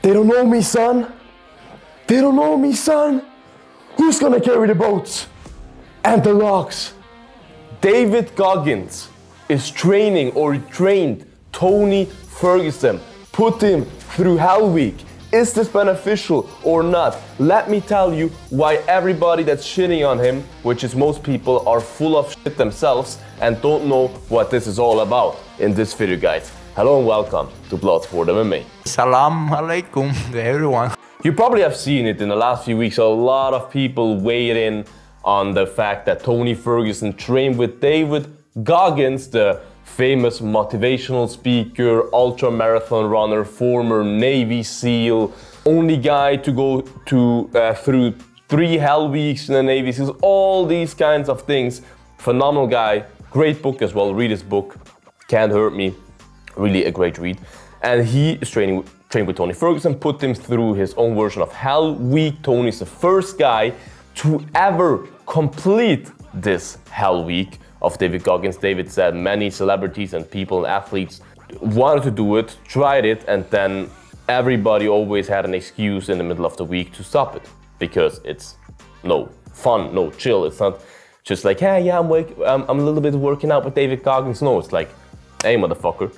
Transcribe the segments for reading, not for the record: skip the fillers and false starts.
They don't know me, son. They don't know me, son. Who's gonna carry the boats and the logs? David Goggins is trained Tony Ferguson, put him through Hell Week. Is this beneficial or not? Let me tell you why everybody that's shitting on him, which is most people, are full of shit themselves and don't know what this is all about in this video, guys. Hello and welcome to Bloodsport MMA. Salam alaikum to everyone. You probably have seen it in the last few weeks. A lot of people weighed in on the fact that Tony Ferguson trained with David Goggins, the famous motivational speaker, ultra-marathon runner, former Navy SEAL, only guy to go through 3 Hell Weeks in the Navy SEALs, all these kinds of things. Phenomenal guy, great book as well, read his book, Can't Hurt Me, really a great read. And he is trained with Tony Ferguson, put him through his own version of Hell Week. Tony's the first guy to ever complete this Hell Week of David Goggins. David said many celebrities and people and athletes wanted to do it, tried it, and then everybody always had an excuse in the middle of the week to stop it because it's no fun, no chill. It's not just like, hey, yeah, I'm a little bit working out with David Goggins. No, it's like, hey, motherfucker,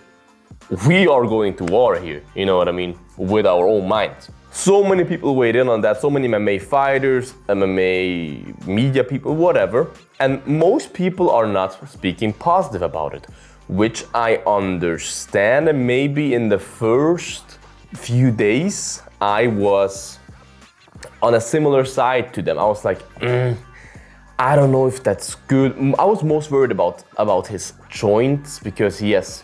we are going to war here, you know what I mean, with our own minds. So many people weighed in on that, so many MMA fighters, MMA media people, whatever. And most people are not speaking positive about it, which I understand. And maybe in the first few days, I was on a similar side to them. I was like, I don't know if that's good. I was most worried about his joints because he has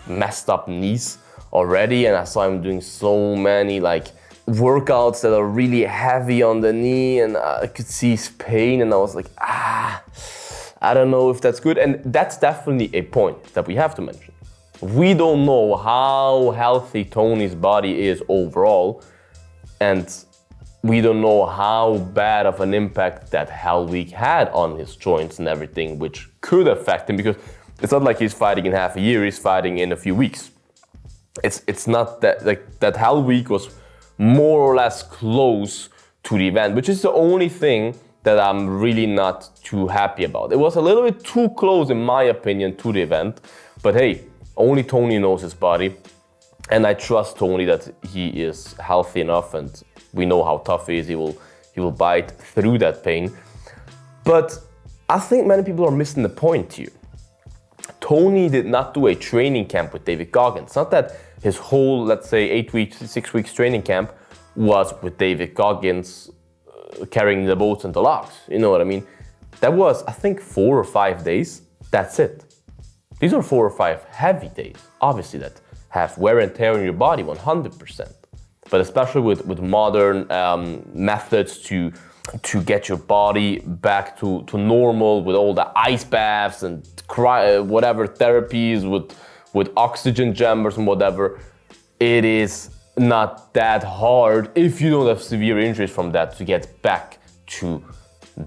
messed up knees already, and I saw him doing so many workouts that are really heavy on the knee, and I could see his pain, and I was like, I don't know if that's good. And that's definitely a point that we have to mention. We don't know how healthy Tony's body is overall, and we don't know how bad of an impact that Hell Week had on his joints and everything, which could affect him, because it's not like he's fighting in half a year, he's fighting in a few weeks. It's not that, that Hell Week was more or less close to the event, which is the only thing that I'm really not too happy about. It was a little bit too close, in my opinion, to the event, but hey, only Tony knows his body, and I trust Tony that he is healthy enough, and we know how tough he is. He will bite through that pain. But I think many people are missing the point here. Tony did not do a training camp with David Goggins. It's not that his whole, let's say, 8 weeks, 6 weeks training camp was with David Goggins carrying the boats and the logs. You know what I mean? That was, I think, 4 or 5 days. That's it. These are 4 or 5 heavy days, obviously, that have wear and tear in your body 100%. But especially with modern methods to get your body back to normal, with all the ice baths and whatever therapies with oxygen chambers and whatever, it is not that hard if you don't have severe injuries from that to get back to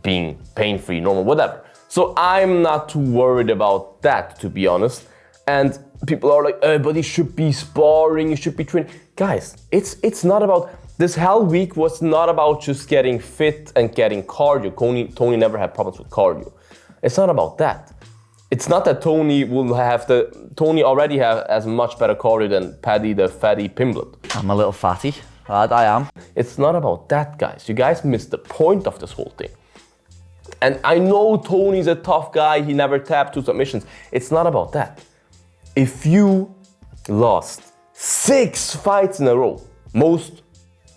being pain-free, normal, whatever. So I'm not too worried about that, to be honest. And people are like, but he should be sparring, he should be training. Guys, it's not about, this Hell Week was not about just getting fit and getting cardio. Tony never had problems with cardio. It's not about that. It's not that Tony already has much better cardio than Paddy the Fatty Pimblett. I'm a little fatty, I am. It's not about that, guys. You guys missed the point of this whole thing. And I know Tony's a tough guy, he never tapped 2 submissions. It's not about that. If you lost 6 fights in a row,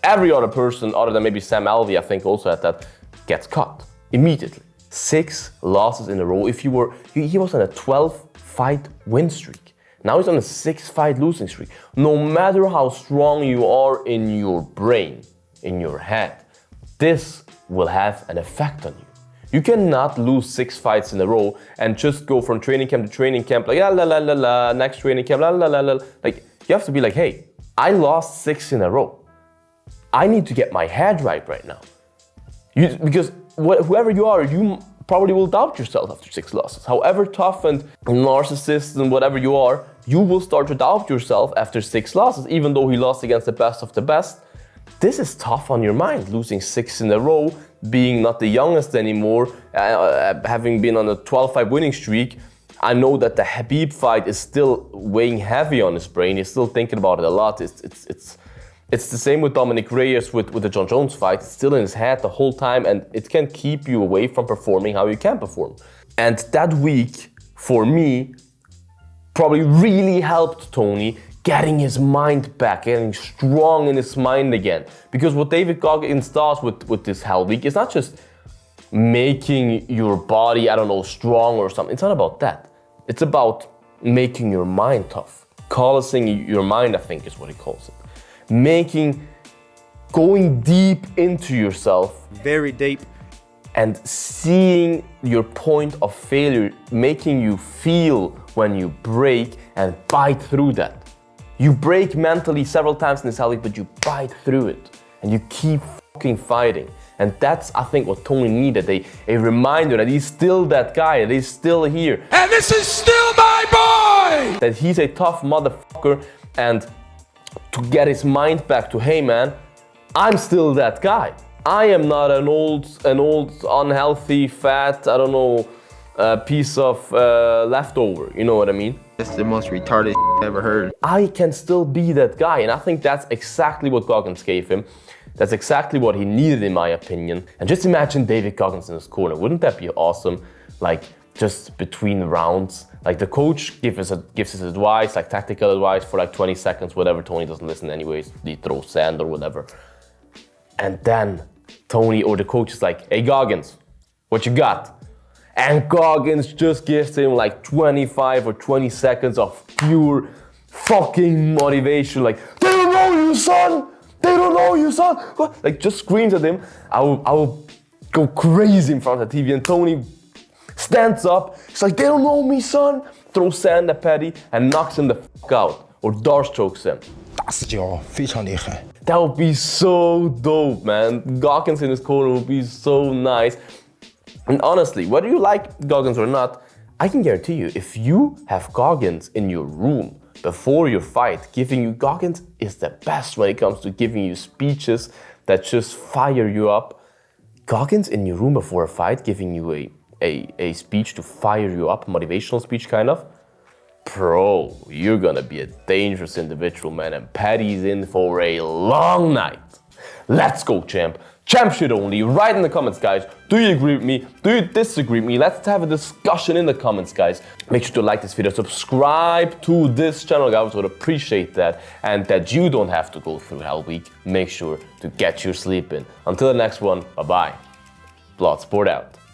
every other person other than maybe Sam Alvey, I think also had that, gets cut immediately. 6 losses in a row. He was on a 12-fight win streak. Now he's on a 6-fight losing streak. No matter how strong you are in your brain, in your head, this will have an effect on you. You cannot lose 6 fights in a row and just go from training camp to training camp, like, next training camp, Like, you have to be like, hey, I lost 6 in a row. I need to get my head right now. Because whoever you are, you probably will doubt yourself after 6 losses. However tough and narcissist and whatever you are, you will start to doubt yourself after 6 losses, even though he lost against the best of the best. This is tough on your mind, losing 6 in a row, being not the youngest anymore, having been on a 12-fight winning streak. I know that the Khabib fight is still weighing heavy on his brain. He's still thinking about it a lot. It's the same with Dominic Reyes with the John Jones fight. It's still in his head the whole time, and it can keep you away from performing how you can perform. And that week, for me, probably really helped Tony getting his mind back, getting strong in his mind again. Because what David Goggins does with this Hell Week is not just making your body, I don't know, strong or something. It's not about that. It's about making your mind tough. Callousing your mind, I think is what he calls it. Going deep into yourself. Very deep. And seeing your point of failure, making you feel when you break and bite through that. You break mentally several times in this Hell Week, but you bite through it and you keep fucking fighting. And that's, I think, what Tony needed, a reminder that he's still that guy, that he's still here. And this is still my boy! That he's a tough motherfucker, and to get his mind back to, hey man, I'm still that guy. I am not an old, unhealthy, fat, I don't know, piece of leftover, you know what I mean? That's the most retarded I've ever heard. I can still be that guy, and I think that's exactly what Goggins gave him. That's exactly what he needed, in my opinion. And just imagine David Goggins in his corner. Wouldn't that be awesome? Like, just between rounds. Like, the coach gives his advice, like tactical advice for like 20 seconds, whatever. Tony doesn't listen anyways. He throws sand or whatever. And then Tony or the coach is like, hey Goggins, what you got? And Goggins just gives him like 25 or 20 seconds of pure fucking motivation. Like, they don't know you, son! They don't know you, son! Like, just screams at him. I will go crazy in front of the TV, and Tony stands up. He's like, they don't know me, son! Throws sand at Paddy and knocks him the fuck out. Or darstrokes him. That would be so dope, man. Goggins in his corner would be so nice. And honestly, whether you like Goggins or not, I can guarantee you, if you have Goggins in your room before your fight, Goggins is the best when it comes to giving you speeches that just fire you up. Goggins in your room before a fight, giving you a speech to fire you up, motivational speech kind of. Bro, you're gonna be a dangerous individual, man, and Paddy's in for a long night. Let's go, champ. Champ shit only. Write in the comments, guys. Do you agree with me? Do you disagree with me? Let's have a discussion in the comments, guys. Make sure to like this video, subscribe to this channel, guys. I would appreciate that. And that you don't have to go through Hell Week. Make sure to get your sleep in. Until the next one, bye-bye. Bloodsport out.